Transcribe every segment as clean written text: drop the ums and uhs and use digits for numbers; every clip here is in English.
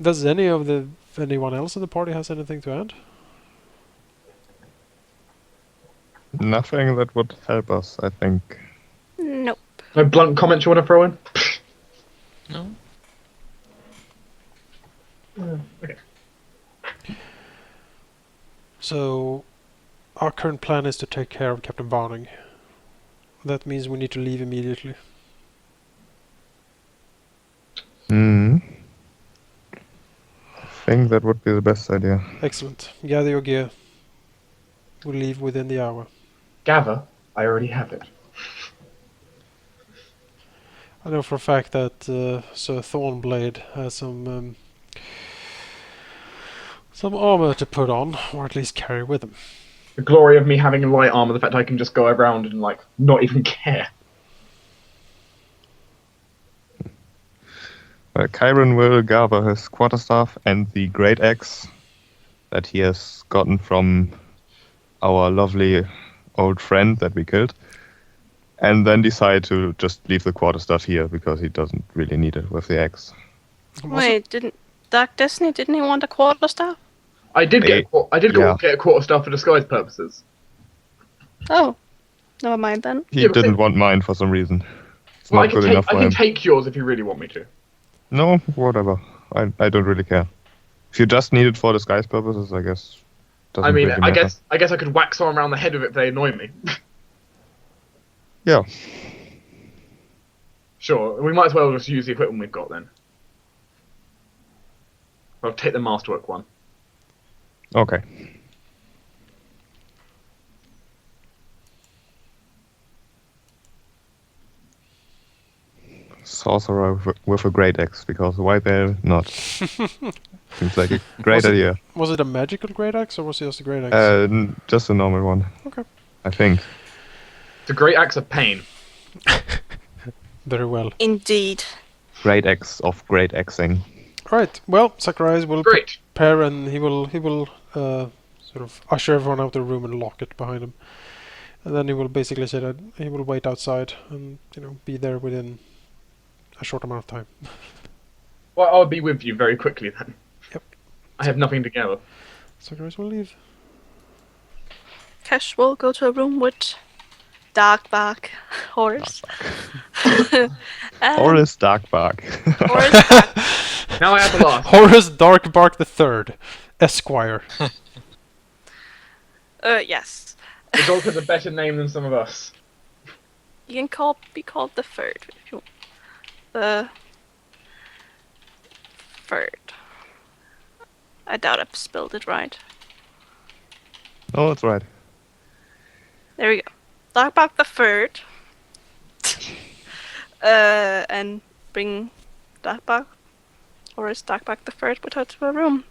Does anyone else in the party has anything to add? Nothing that would help us, I think. Nope. No blunt comments you want to throw in? No? Okay. So, our current plan is to take care of Captain Barning. That means we need to leave immediately. Hmm. I think that would be the best idea. Excellent. Gather your gear. We'll leave within the hour. Gather, I already have it. I know for a fact that Sir Thornblade has some armor to put on, or at least carry with him. The glory of me having light armor, the fact I can just go around and, like, not even care. Chiron will gather his quarterstaff and the great axe that he has gotten from our lovely old friend that we killed, and then decide to just leave the quarterstaff here because he doesn't really need it with the axe. Wait, didn't Dark Destiny, didn't he want a quarterstaff? I did get a quarterstaff for disguise purposes. Oh. Never mind then. He Yeah, but didn't want mine for some reason. It's Well, not good enough I for can him. take yours if you really want me to. No, whatever. I don't really care. If you just need it for disguise purposes, I guess. Doesn't I mean, really I matter. guess I could whack someone around the head with it if they annoy me. Yeah. Sure, we might as well just use the equipment we've got then. I'll take the masterwork one. Okay. Sorcerer with a great axe, because why they're not? Seems like a great idea. Was it a magical great axe, or was it just a great axe? Just a normal one. Okay. I think. It's a great axe of pain. Very well. Indeed. Great axe of great axing. Right. Well, Zacharias will Great. prepare, and he will sort of usher everyone out of the room and lock it behind him. And then he will basically say that he will wait outside and be there within a short amount of time. Well, I'll be with you very quickly then. Yep. I have nothing to gather. Zacharias will leave. Kash will go to a room with Darkbark Horse. Horace Darkbark. Horse Dark. Now I have the last. Horace Darkbark III, Esquire. Yes. The dog has a better name than some of us. You can be called the Third if you want. The Third. I doubt I've spelled it right. Oh, that's right. There we go. Darkbark the Third. And bring Darkbark, or is Darkbark the Third with her to a room?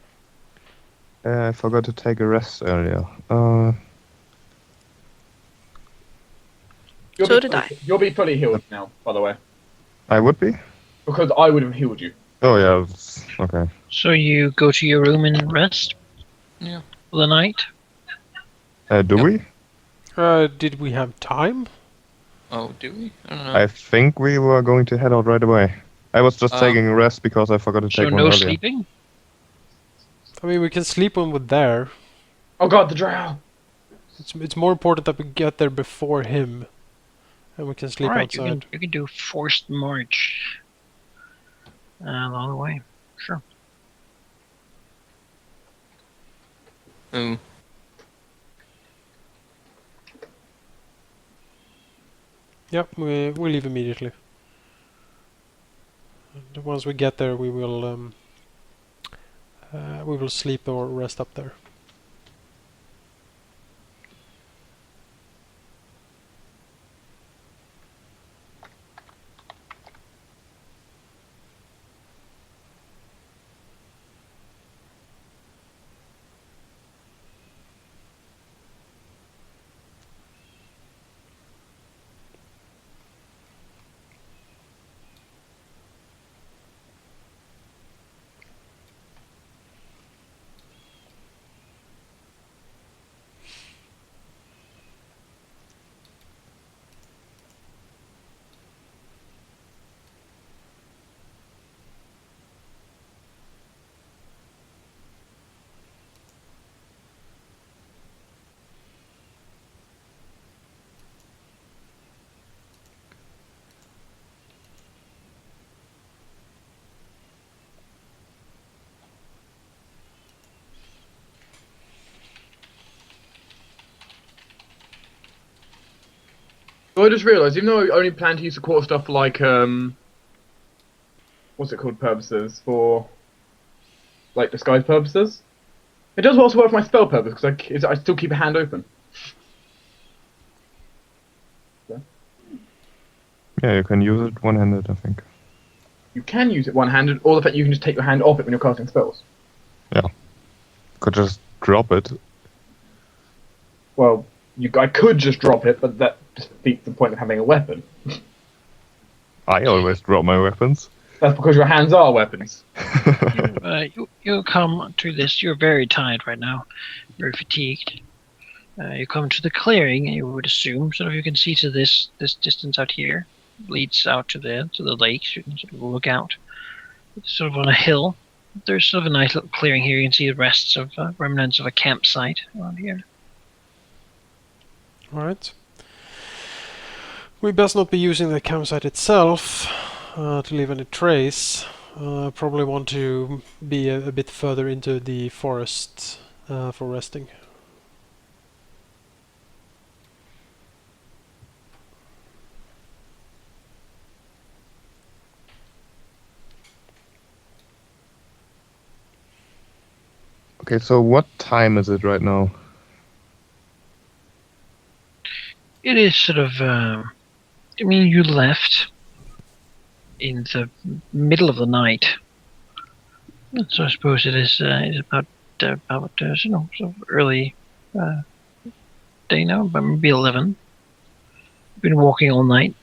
I forgot to take a rest earlier. You'll be fully healed now, by the way. I would be? Because I would have healed you. Oh, yeah. Okay. So you go to your room and rest Yeah. for the night? Do we? Did we have time? Oh, do we? I don't know. I think we were going to head out right away. I was just taking a rest because I forgot to So take one no earlier. sleeping? I mean, we can sleep when we're there. Oh god, the Drow! It's more important that we get there before him, and we can sleep Alright, outside. you can do forced march along the way. Sure. Oh. Yep, we leave immediately. And once we get there, we will sleep or rest up there. So I just realised, even though I only plan to use the quarter stuff for like what's it called purposes for, like disguise purposes, it does also work for my spell purpose because I still keep a hand open. Yeah, you can use it one-handed, I think. You can use it one-handed, or the fact you can just take your hand off it when you're casting spells. Yeah. Could just drop it. Well, I could just drop it, but that just defeats the point of having a weapon. I always drop my weapons. That's because your hands are weapons. You come to this. You're very tired right now, very fatigued. You come to the clearing, and you would assume sort of you can see to this distance out here, leads out to the lake. So you can sort of look out. It's sort of on a hill. There's sort of a nice little clearing here. You can see the rests of remnants of a campsite around here. Alright. We best not be using the campsite itself to leave any trace. Probably want to be a bit further into the forest for resting. Okay, so what time is it right now? It is sort of. I mean, you left in the middle of the night, so I suppose it is. It's about you know, sort of early day now, but maybe 11. Been walking all night.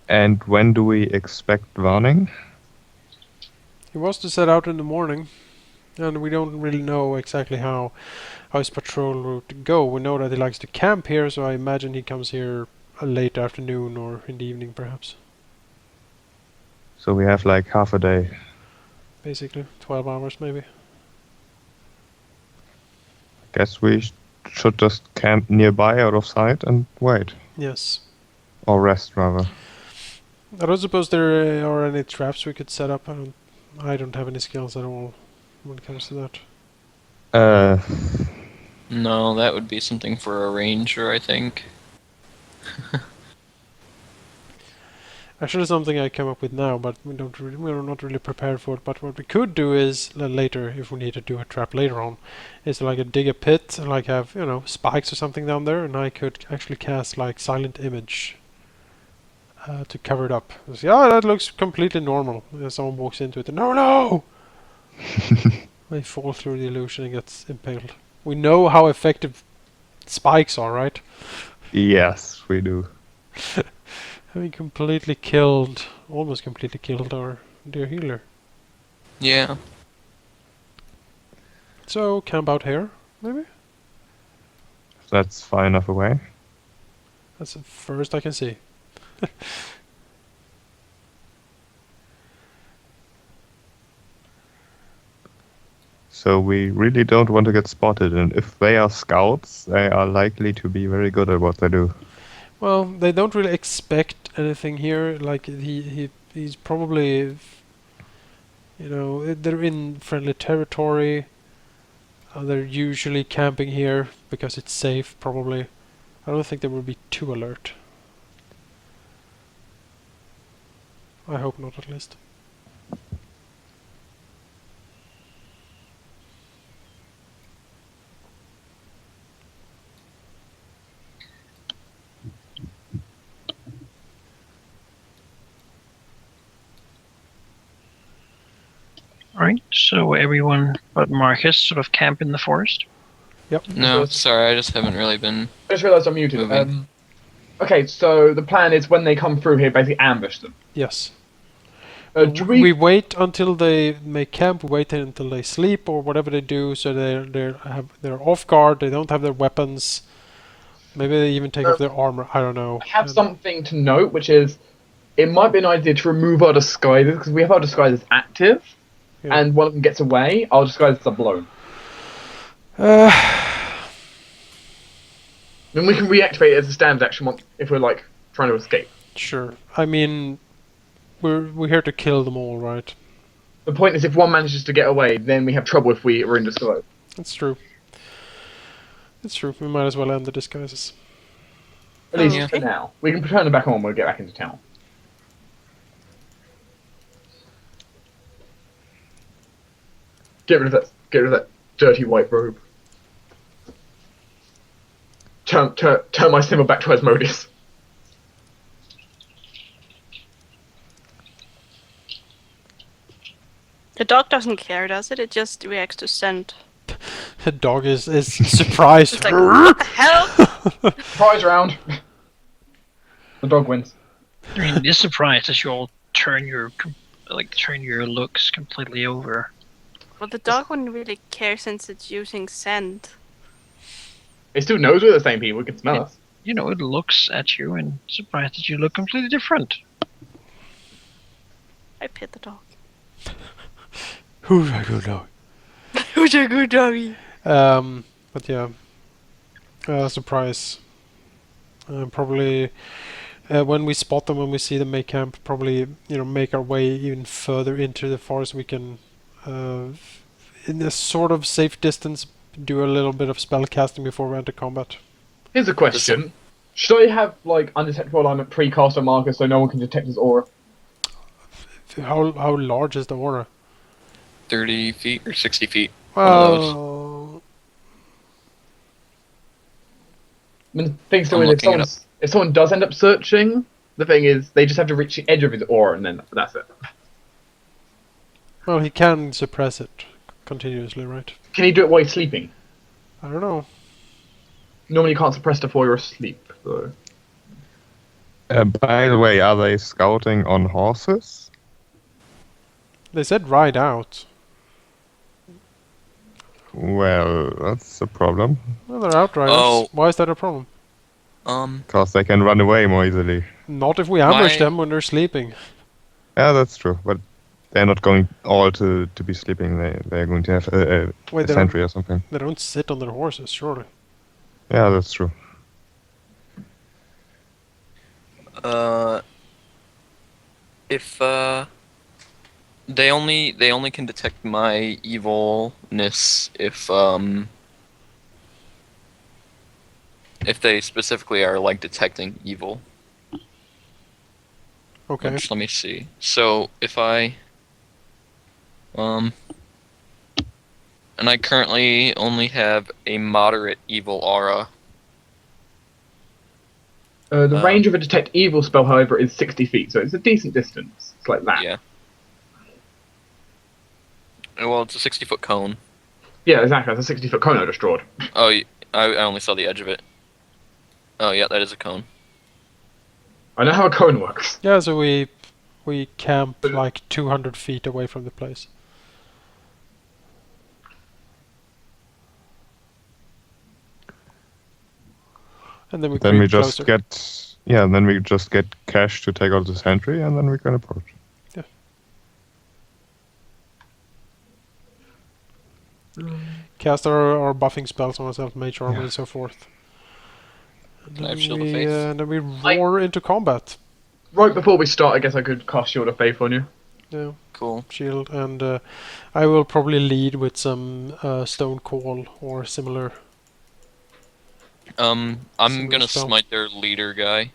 And when do we expect Varning? He was to set out in the morning, and we don't really know exactly how his patrol route go. We know that he likes to camp here, so I imagine he comes here a late afternoon or in the evening, perhaps. So we have like half a day. Basically, 12 hours maybe. Guess we should just camp nearby out of sight and wait. Yes. Or rest, rather. I don't suppose there are any traps we could set up. I don't have any skills at all when it comes to that. No, that would be something for a ranger, I think. Actually, something I came up with now, but we're not really prepared for it. But what we could do is later, if we need to do a trap later on, is like dig a pit and like have spikes or something down there, and I could actually cast like silent image to cover it up. Yeah, that looks completely normal. Someone walks into it, and no! They fall through the illusion and gets impaled. We know how effective spikes are, right? Yes, we do. Having almost completely killed our dear healer. Yeah. So, camp out here, maybe? That's far enough away. That's the first I can see. So we really don't want to get spotted, and if they are scouts, they are likely to be very good at what they do. Well, they don't really expect anything here. Like he's probably, they're in friendly territory. They're usually camping here because it's safe. Probably, I don't think they will be too alert. I hope not, at least. Alright, so everyone but Marcus sort of camp in the forest? Yep. No, sorry, I just haven't really been... I just realised I'm muted. Moving. Okay, so the plan is when they come through here, basically ambush them. Yes. Do We wait until they make camp. We wait until they sleep or whatever they do, so they're off guard. They don't have their weapons. Maybe they even take off their armor. I don't know. I have something to note, which is it might be an idea to remove our disguises because we have our disguises active, and one of them gets away. Our disguises are blown. Then we can reactivate it as a standard action if we're like trying to escape. Sure. I mean, we're here to kill them all, right? The point is, if one manages to get away, then we have trouble if we are in disguise. That's true. It's true. We might as well end the disguises. At least Okay. for now. We can turn them back on when we get back into town. Get rid of that dirty white robe. Turn my symbol back to Asmodeus. The dog doesn't care, does it? It just reacts to scent. The dog is surprised. It's like, what the hell? Prize round. The dog wins. I mean, it's surprised as you all turn your looks completely over. Well, the dog wouldn't really care since it's using scent. It still knows we're the same people. It can smell us. You know, it looks at you and surprised that you look completely different. I pet the dog. Who's a good dog? Who's a good doggy? But yeah, surprise. Probably when we spot them, when we see them make camp, probably make our way even further into the forest. We can, in a sort of safe distance, do a little bit of spell casting before we enter combat. Here's a question. Should I have, like, undetectable alignment pre-cast on Marcus so no one can detect his aura? How large is the aura? 30 feet or 60 feet. One of those. Well, I mean, the thing still I'm is, looking it if someone does end up searching, the thing is, they just have to reach the edge of his aura and then that's it. well, he can suppress it continuously, right? Can he do it while he's sleeping? I don't know. Normally you can't suppress it while you're asleep, so... By the way, are they scouting on horses? They said ride out. Well, that's a problem. Well, they're outriders. Oh. Why is that a problem? Because they can run away more easily. Not if we ambush My- them when they're sleeping. Yeah, that's true. But they're not going all to be sleeping. They're going to have a Wait, they sentry or something. don't sit on their horses, surely. Yeah, that's true. If they only can detect my evilness if they specifically are like detecting evil. Okay. Which, let me see. So if I and I currently only have a moderate evil aura. The range of a detect evil spell, however, is 60 feet, so it's a decent distance. It's like that. Yeah. Well, it's a 60-foot cone. Yeah, exactly. That's a 60-foot cone I just drawed. Oh, I only saw the edge of it. Oh, yeah, that is a cone. I know how a cone works. Yeah, so we camp like 200 feet away from the place. And then we Then creep we just closer. then we just get Kash to take out the sentry, and then we can approach. Cast our buffing spells on ourselves, mage armor, Yeah. and so forth. And Can I have then Shield of we, Faith? then we roar into combat. Right before we start, I guess I could cast Shield of Faith on you. Yeah, Cool. shield, and I will probably lead with some stone call or similar. I'm Similar gonna spell. smite their leader guy,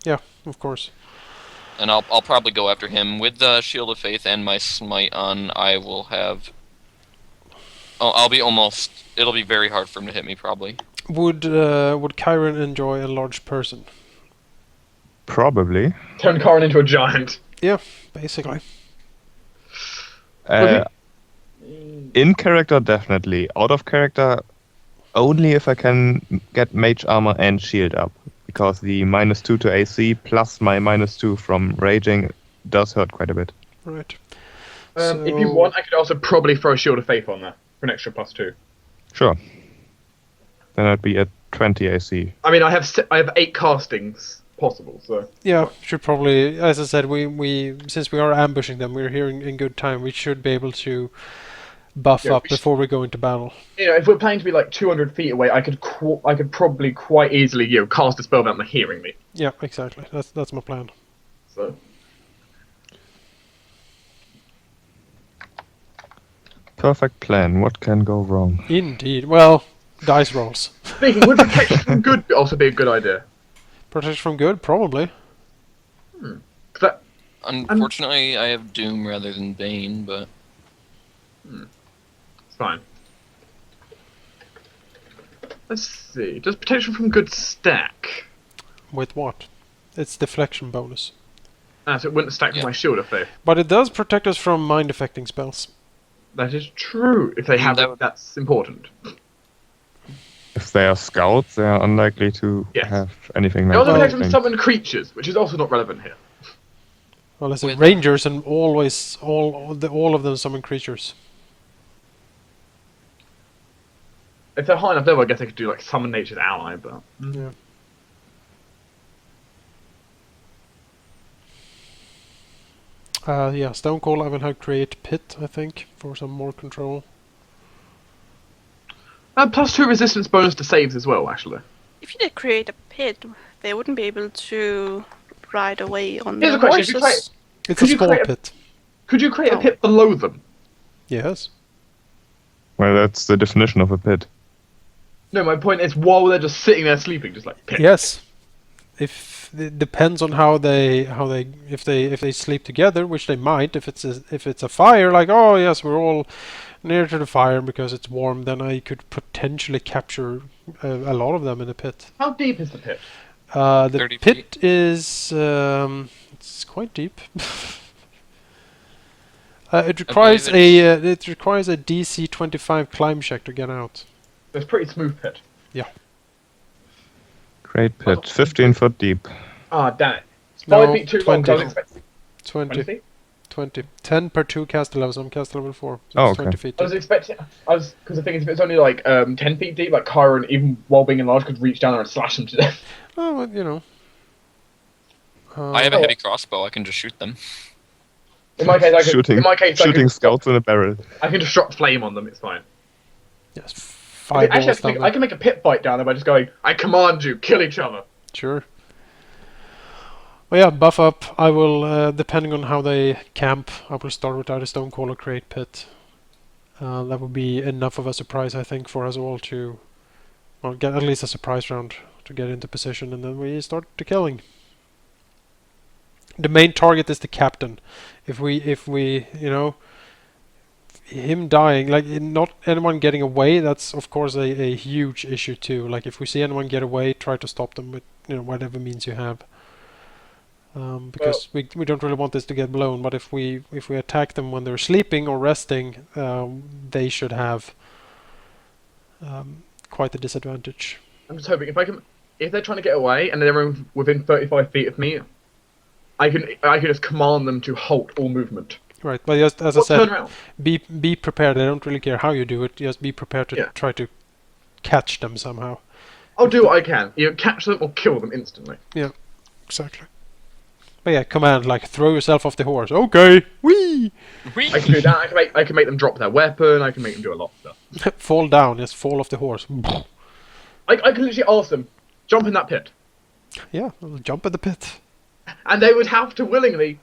Yeah, of course. and I'll probably go after him with the Shield of Faith and my smite on. I will have. Oh, I'll be almost. It'll be very hard for him to hit me, probably. Would Kyron enjoy a large person? Probably. Turn Karin into a giant. Yeah, basically. In character, definitely. Out of character, only if I can get mage armor and shield up. Because the -2 to AC plus my -2 from raging does hurt quite a bit. Right. If you want, I could also probably throw Shield of Faith on there for an extra +2. Sure. Then I'd be at 20 AC. I mean, I have 8 castings possible, so... Yeah, should probably, as I said, we since we are ambushing them, we're here in good time. We should be able to buff Yeah, up we should- before we go into battle. You know, if we're planning to be like 200 feet away, I could probably quite easily, cast a spell without them hearing me. Yeah, exactly. That's my plan. So... Perfect plan. What can go wrong? Indeed. Well, dice rolls. Speaking, would protection from good also be a good idea? Protection from good, probably. 'Cause that, Unfortunately, I have Doom rather than Bane, but it's fine. Let's see. Does protection from good stack? With what? It's deflection bonus. So it wouldn't stack with Yeah. my shield of faith. But it does protect us from mind affecting spells. That is true. If they have that it, would- that's important. If they are scouts, they are unlikely to Yes. have anything It also magical. protects from summoned creatures, which is also not relevant here. Well, it's With- rangers and always all of them summon creatures. If they're high enough level, I guess they could do like summon nature's ally, but Yeah. Yeah, Stonecold I will have create pit, I think, for some more control. +2 resistance bonus to saves as well, actually. If you did create a pit, they wouldn't be able to ride away on Here's the a question, if you horses. It's Could a you small create a- pit. Could you create a Oh. pit below them? Yes. Well, that's the definition of a pit. No, my point is while they're just sitting there sleeping, just like pit. Yes. If it depends on how they if they sleep together, which they might. If it's a fire, like, oh yes, we're all near to the fire because it's warm, then I could potentially capture a lot of them in the pit. How deep is the pit? The 30 pit is it's quite deep. It requires a DC 25 climb check to get out. It's a pretty smooth pit. Great pit, 15 foot deep. Ah, damn it. It's No, 5 feet too long, 'cause I was 20. expecting 20. 20 feet. 20. 10 per 2 caster levels. I'm caster level 4. So Oh, it's okay. 20 feet I was deep. expecting, because the thing is, if it's only like 10 feet deep, like Chiron, even while being enlarged, could reach down there and slash them to death. Oh, well, you know. I have a Oh. heavy crossbow. I can just shoot them. In my case, I could. Shooting- in my case, Shooting scouts in a barrel. I can just drop flame on them. It's fine. Yes, I can, 5 balls actually, down I can make a pit fight down there by just going, "I command you, kill each other." Sure. Well, yeah, buff up. I will, depending on how they camp, I will start without a Stonecaller create pit. That would be enough of a surprise, I think, for us all to, well, get at least a surprise round to get into position, and then we start the killing. The main target is the captain. If we, you know, him dying, like not anyone getting away, that's of course a huge issue too. Like if we see anyone get away, try to stop them with, you know, whatever means you have. Because we don't really want this to get blown. But if we attack them when they're sleeping or resting, they should have quite a disadvantage. I'm just hoping if they're trying to get away and they're within 35 feet of me, I can just command them to halt all movement. Right, but just as I Turn said, around. be prepared. I don't really care how you do it. Just be prepared to Yeah. try to catch them somehow. I'll do what I can. Either catch them or kill them instantly. Exactly. But yeah, command like throw yourself off the horse. Okay, whee! I can do that. I can make them drop their weapon. I can make them do a lot of stuff. Fall down. Just fall off the horse. I can literally ask them, jump in that pit, Yeah, I'll jump at the pit. and they would have to willingly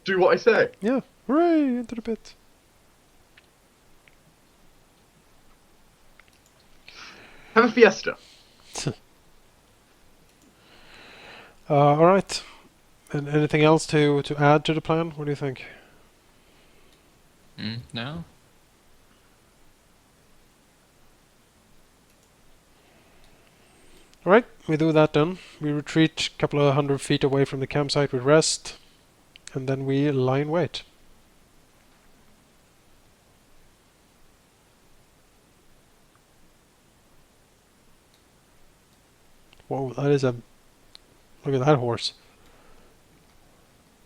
do what I say. Yeah, hooray, into the pit. Have a fiesta. All right. And anything else to add to the plan? What do you think? No. All right, we do that then. We retreat a couple of 100 feet away from the campsite with rest, and then we lie in wait. Whoa, that is a... Look at that horse.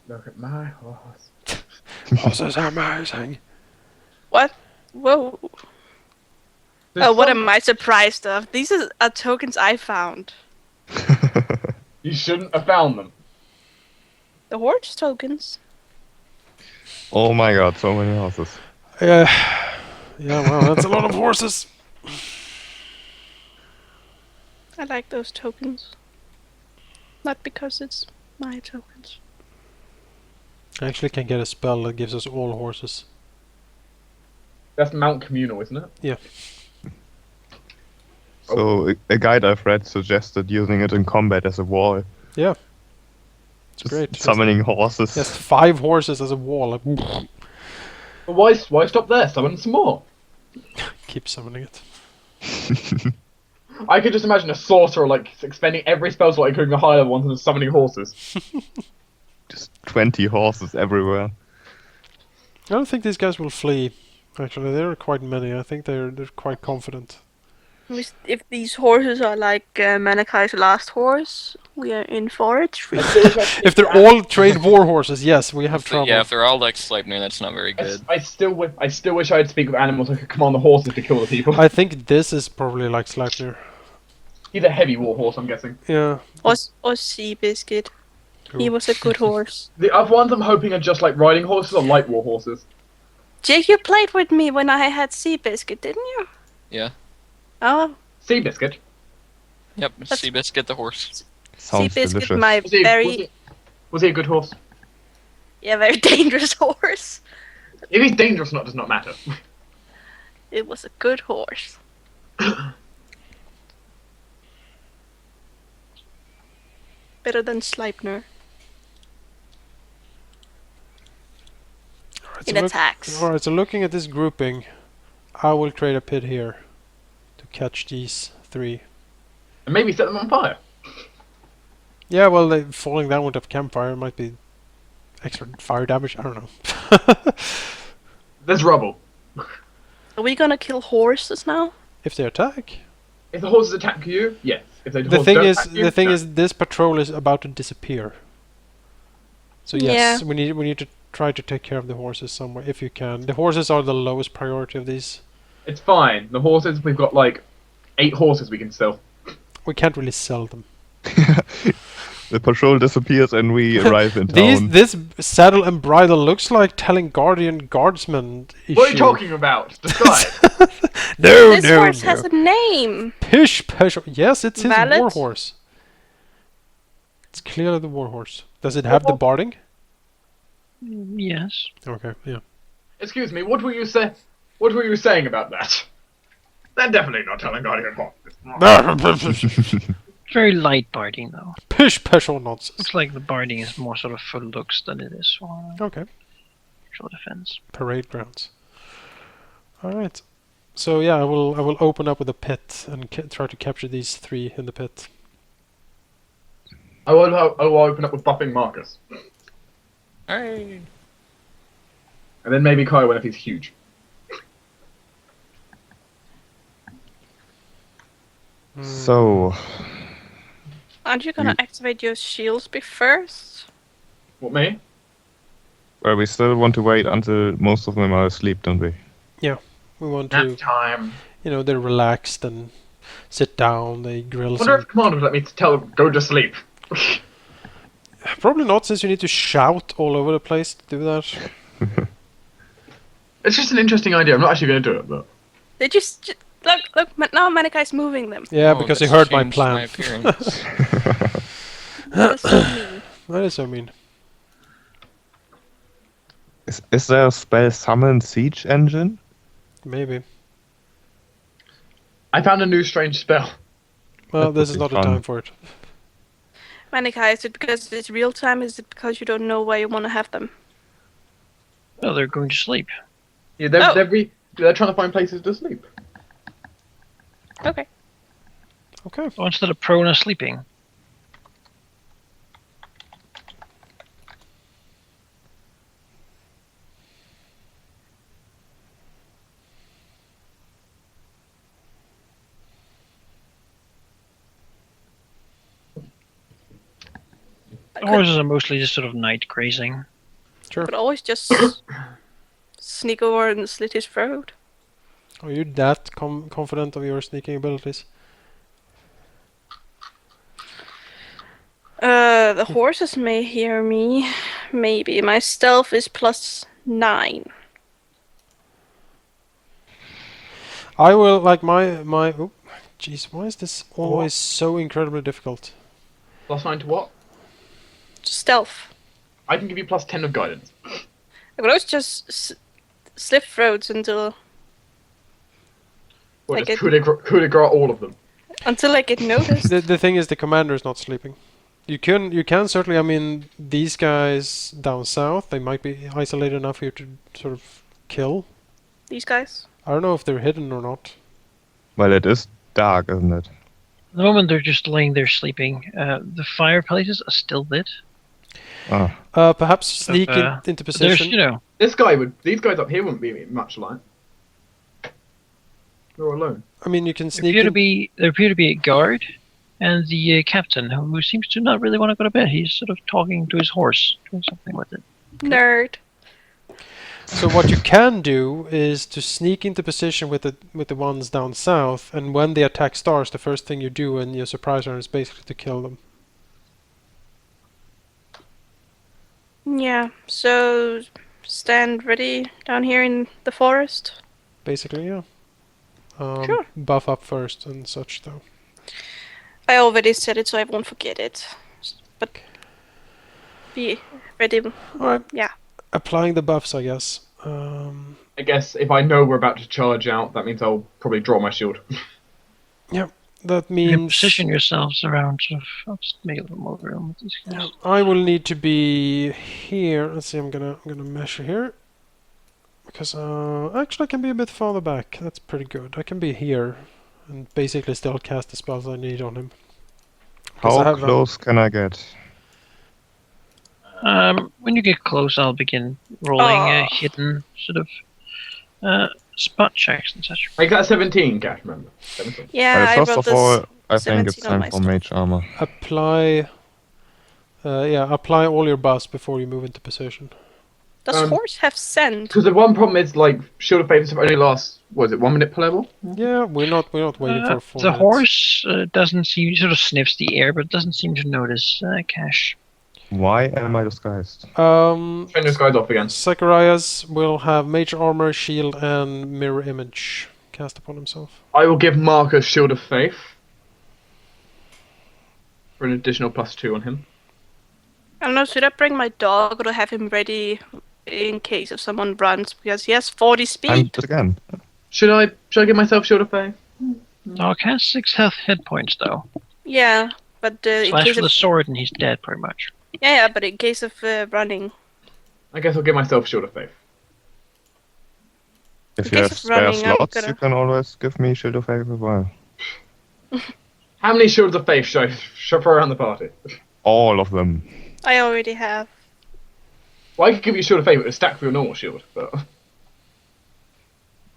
Look at my horse. Horses are amazing. What? Whoa. Oh, what am I surprised of? These are tokens I found. You shouldn't have found them. The horse tokens. Oh my god, so many horses. Yeah, wow, that's a lot of horses. I like those tokens. Not because it's my tokens. I actually can get a spell that gives us all horses. That's Mount Communal, isn't it? Yeah. So a guide I've read suggested using it in combat as a wall. Yeah. It's Just great. summoning horses. Just 5 horses as a wall. Like, But why stop there? Summon some more. keep summoning it. I could just imagine a sorcerer like expending every spell slot, including the high level ones, and summoning horses. Just 20 horses everywhere. I don't think these guys will flee. Actually, there are quite many. I think they're quite confident. If these horses are like Manaki's last horse, we are in for it. If they're all trained war horses, yes, we have trouble. Yeah, if they're all like Sleipnir, that's not very good. I still wish I could speak with animals who could command the horses to kill the people. I think this is probably like Sleipnir. He's a heavy war horse, I'm guessing. Yeah. Or Seabiscuit. He was a good horse. The other ones I'm hoping are just like riding horses or light war horses. Jake, you played with me when I had Seabiscuit, didn't you? Yeah. Oh, Seabiscuit. Yep. Seabiscuit the horse. Sounds Seabiscuit, delicious. my Was he a good horse? very dangerous horse. If he's dangerous or not does not matter. It was a good horse. Better than Sleipnir. Alright, In attacks. Alright, so looking at this grouping, I will create a pit here to catch these 3. And maybe set them on fire. Yeah, well, they falling down with a campfire might be extra fire damage. I don't know. There's rubble. Are we gonna kill horses now? If they attack. If the horses attack you, yes. If the The horses thing don't is, attack you, no. this patrol is about to disappear. So yes, Yeah. we need to try to take care of the horses somewhere if you can. The horses are the lowest priority of these. It's fine. The horses, we've got like 8 horses we can sell. We can't really sell them. The patrol disappears and we arrive in town. This saddle and bridle looks like telling Guardian Guardsman issue. What are you talking about? Describe. No, This no, horse no. has a name. Pish, pish. Yes, it's his Valid? war horse. It's clearly the war horse. Does it have the barding? Yes. Okay, yeah. Excuse me, what were you saying about that? They're definitely not telling Guardian Horse. Very light barding, though. Pish, pish, or nonsense. Looks like the barding is more sort of full looks than it is for Okay. actual defense. Parade grounds. All right. So yeah, I will open up with a pit and try to capture these 3 in the pit. I will open up with buffing Marcus. Alright. And then maybe Kaiwen if he's huge. So, Aren't you gonna activate your shields first? What, me? well, we still want to wait until most of them are asleep, don't we? We want Nap to, time. they're relaxed and sit down. They grill I wonder if some. Commander would let me tell them, go to sleep. Probably not, since you need to shout all over the place to do that. It's just an interesting idea. I'm not actually going to do it, but... They just look. Now Manakai's moving them. Yeah, Oh, because he that's heard my changed plan. My appearance. That's so mean. That is so mean. Is there a spell summon siege engine? Maybe. I found a new strange spell. Well, That this would is be not the fun. time for it. Manakai, is it because it's real time? Is it because you don't know where you want to have them? Well, they're going to sleep. Yeah, Oh. they're trying to find places to sleep. Okay. Okay. Oh, instead of prone or sleeping. The horses are mostly just sort of night grazing. Sure. But always just sneak over and slit his throat. Are you that confident of your sneaking abilities? The horses may hear me. Maybe. My stealth is +9. I will, like, oh, jeez, why is this always so incredibly difficult? +9 to what? Stealth. I can give you +10 of guidance. I could always just slit throats until What, Like just it- coup de grace all of them. Until I get noticed. The thing is, the commander is not sleeping. You can certainly. I mean, these guys down south, they might be isolated enough here to sort of kill. These guys. I don't know if they're hidden or not. Well, it is dark, isn't it? At the moment, they're just laying there sleeping. The fireplaces are still lit. Oh. Perhaps sneak into There's, position. you know, These guys up here wouldn't be much light. They're all alone. I mean, you can there sneak appear to be a guard and the captain, who seems to not really want to go to bed. He's sort of talking to his horse, doing something with it. Nerd. So what you can do is to sneak into position with the ones down south, and when they attack stars, the first thing you do in your surprise round is basically to kill them. Yeah, so stand ready down here in the forest. Basically, yeah. Sure. Buff up first and such, though. I already said it, so I won't forget it. But be ready. Alright. Yeah. Applying the buffs, I guess. I guess if I know we're about to charge out, that means I'll probably draw my shield. That You can means position yourselves around. I'll just make a little more room with these guys. I will need to be here. Let's see. I'm gonna measure here because actually I can be a bit farther back. That's pretty good. I can be here and basically still cast the spells I need on him. 'Cause I How have, close can I get? When you get close, I'll begin rolling hidden sort of spot checks and such. Make that 17, Kash, remember? 17. Yeah, I First rolled of all, I this think it's 17 on time my for stuff. mage armor. Apply. Apply all your buffs before you move into position. Does horse have scent? Because the one problem is, like, Shield of Faith only lasts, what is it, 1 minute per level? Yeah, we're not waiting for 4 The minutes. horse doesn't seem, he sort of sniffs the air, but doesn't seem to notice Kash. Why am I disguised? Turn those guys off again. Zacharias will have mage armor, shield, and mirror image cast upon himself. I will give Marcus Shield of Faith. For an additional +2 on him. I don't know, should I bring my dog or have him ready in case if someone runs? Because he has 40 I'm speed. again. Should I give myself Shield of Faith? Dog has 6 hit points, though. Yeah, but in Slash case with of... a sword and he's dead, pretty much. Yeah, but in case of running. I guess I'll give myself Shield of Faith. If In you case have of spare running, I'm slots, gonna- you can always give me Shield of Faith as well. How many Shields of Faith should I throw around the party? All of them. I already have. Well, I could give you Shield of Faith with a stack for your normal shield, but...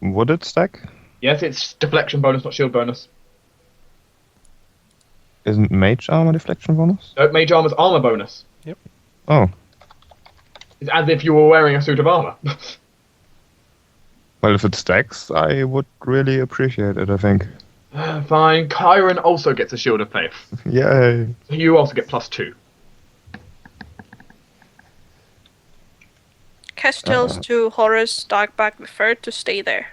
Would it stack? Yes, it's deflection bonus, not shield bonus. Isn't mage armor deflection bonus? No, Mage Armor's armor bonus. Oh. It's as if you were wearing a suit of armor. Well, if it stacks, I would really appreciate it, I think. Fine. Chiron also gets a Shield of Faith. Yay. You also get +2. Kash tells to Horus Darkback the Third to stay there.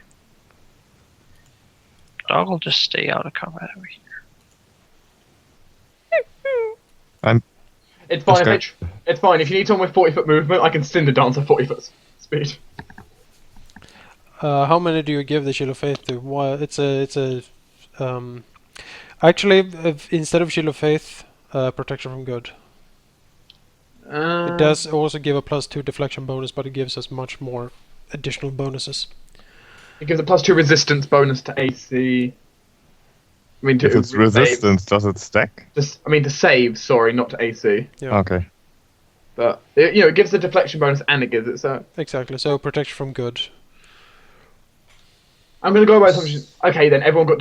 Dog will just stay out of combat over here. It's fine. Okay. It's fine. If you need someone with 40-foot movement, I can Cinder Dance at 40-foot speed. How many do you give the Shield of Faith to? Well, it's a actually, instead of Shield of Faith, protection from good. It does also give a +2 deflection bonus, but it gives us much more additional bonuses. It gives a +2 resistance bonus to AC. I mean, to If it's resistance, does it stack? to save. Sorry, not to AC. Yeah. Okay. But it gives the deflection bonus and it gives it. So Exactly. So protection from good. I'm gonna go by assumption. Okay, then everyone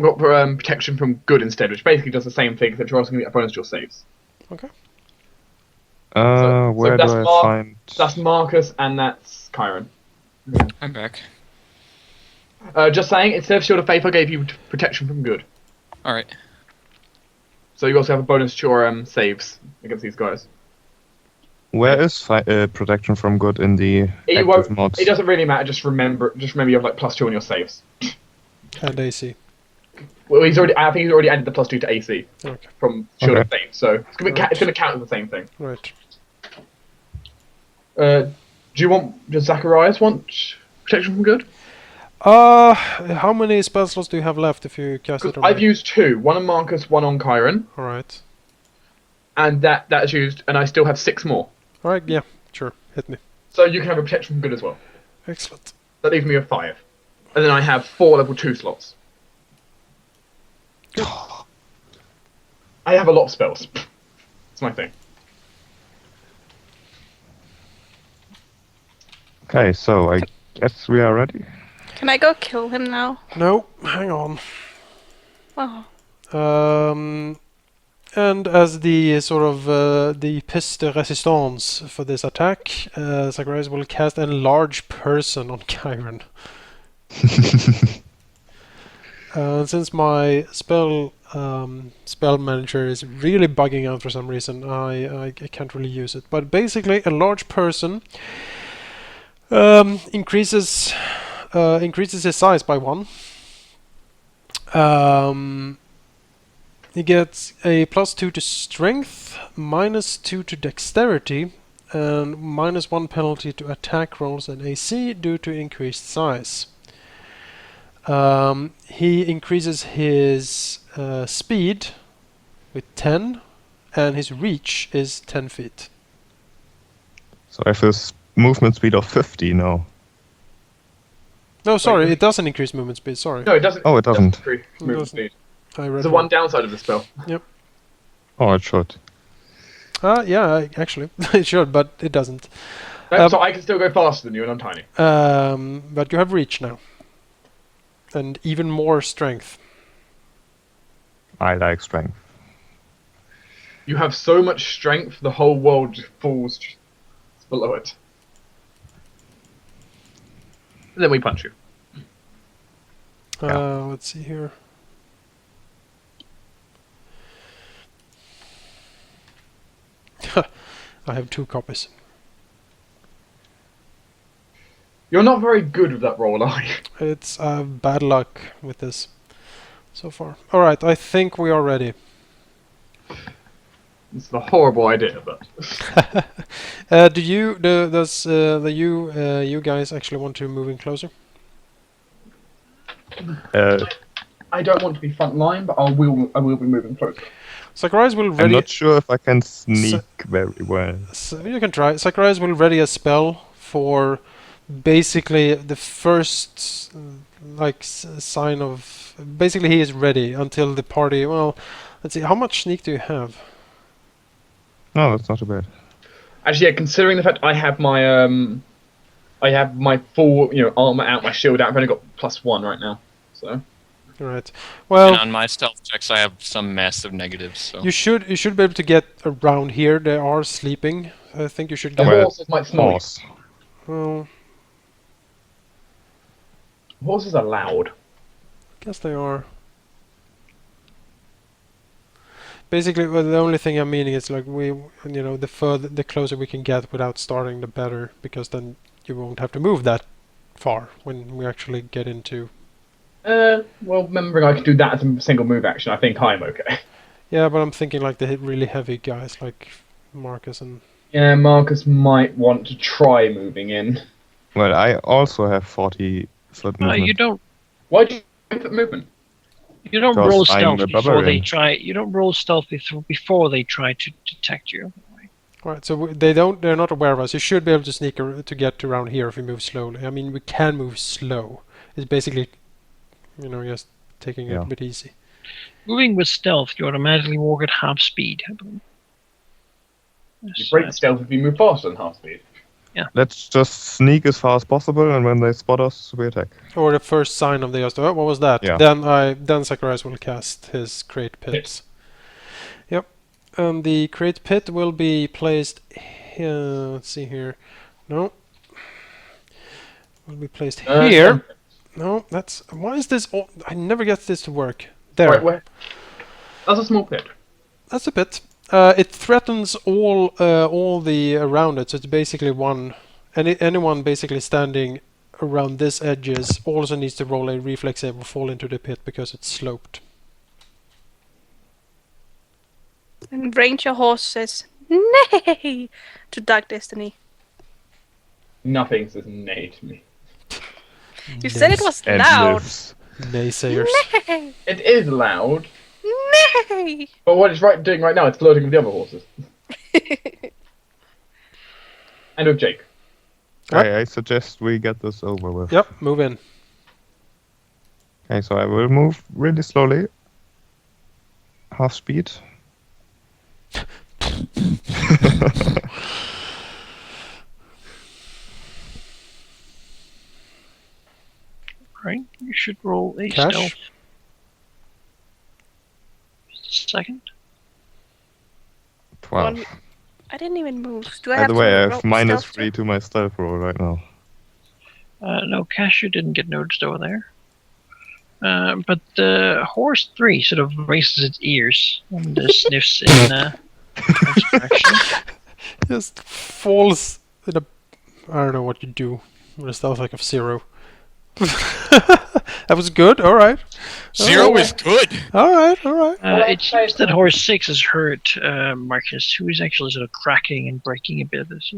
got protection from good instead, which basically does the same thing, except you're also gonna get a bonus to your saves. Okay. Where that's do I Mark- find... That's Marcus and that's Chiron. I'm back. Just saying, instead of Shield of Faith, I gave you protection from good. Alright. So you also have a bonus to your saves against these guys. Where is protection from good in the active mods? It doesn't really matter. Just remember you have like +2 on your saves. And AC. Well, I think he's already added the +2 to AC Okay. from Shield of Okay. Faith, so it's gonna count as the same thing. Right. Does Zacharias want protection from good? How many spell slots do you have left if you cast it on I've me? used 2. One on Marcus, one on Chiron. Alright. And that's used, and I still have 6 more. Alright, yeah, sure. Hit me. So you can have a protection from good as well. Excellent. That leaves me with 5. And then I have 4 level 2 slots. I have a lot of spells. It's my thing. Okay, so I guess we are ready. Can I go kill him now? No, hang on. Oh. And as the sort of the pièce de résistance for this attack, Zacharias will cast Enlarge Person on Chiron. Since my spell manager is really bugging out for some reason, I can't really use it. But basically, Enlarge Person increases his size by 1. He gets a +2 to Strength, -2 to Dexterity, and -1 penalty to attack rolls and AC due to increased size. He increases his speed with 10, and his reach is 10 feet. So I have his movement speed of 50 now. No, sorry, it doesn't increase movement speed, sorry. No, it doesn't. Oh, it doesn't. Increase It movement doesn't. speed. I read There's the wrong. one downside of the spell. Oh, it should. Yeah, actually, it should, but it doesn't. So I can still go faster than you, and I'm tiny. But you have reach now. And even more strength. I like strength. You have so much strength, the whole world just falls below it. And then we punch you. Let's see here. I have 2 copies. You're not very good with that roll, are you? It's bad luck with this so far. Alright, I think we are ready. It's a horrible idea, but... Does you guys actually want to move in closer? I don't want to be front line, but I will be moving closer. Zacharias will I'm ready. not sure if I can sneak very well. So you can try. Zacharias will ready a spell for basically the first sign of. Basically, he is ready until the party. Well, let's see. How much sneak do you have? No, that's not too bad. Actually, yeah, considering the fact I have my full armor out, my shield out, I've only got +1 right now. So Right. Well, And on my stealth checks, I have some massive negatives. So you should be able to get around here. They are sleeping. I think you should the get. Well, horses might snore. Horse. Well, Horses are loud. guess they are. Basically, well, the only thing I'm meaning is like the closer we can get without starting, the better, because then you won't have to move that far when we actually get into. Well, remembering I can do that as a single move action, I think I'm okay. Yeah, but I'm thinking like the really heavy guys like Marcus and. Yeah, Marcus might want to try moving in. Well, I also have 40 foot movement. You don't Why do you put movement? Because roll I'm stealth a before they barbarian. try. You don't roll stealth before they try to detect you. Right, so they're not aware of us. You should be able to sneak to get around here if we move slowly. I mean, we can move slow. It's basically, just taking it a bit easy. Moving with stealth, you automatically walk at half speed. I believe. You break stealth if you move faster than half speed. Let's just sneak as far as possible, and when they spot us, we attack. Or the first sign of the what was that? Yeah. Then Zacharias will cast his Great Pits. Yep. And the Great Pit will be placed here. Let's see here. No. Will be placed here. No, that's why is this all, I never get this to work. There. Right, where? That's a small pit. That's a pit. It threatens all the around it, so it's basically one. Anyone basically standing around this edges also needs to roll a reflex save or fall into the pit because it's sloped. And Ranger Horse says, nay, to Dark Destiny. Nothing says nay to me. You said it was and loud. lives. Naysayers. Nay. It is loud, Nay. but what it's doing right now, it's flirting with the other horses. And with Jake. What? I suggest we get this over with. Yep, move in. Okay, so I will move really slowly. Half speed. Right, you should roll a Kash? stealth. Just a second. 12. One- I didn't even move. Do I By have the to way, I roll have minus stealth 3 too? to my stealth roll right now. No, Kash, you didn't get noticed over there. But horse 3 sort of raises its ears and sniffs in its direction. Just falls in a... I don't know what you do with a stealth like of 0. That was good, alright. 0 is good. Alright. It seems that horse 6 has hurt Marcus, who is actually sort of cracking and breaking a bit of this.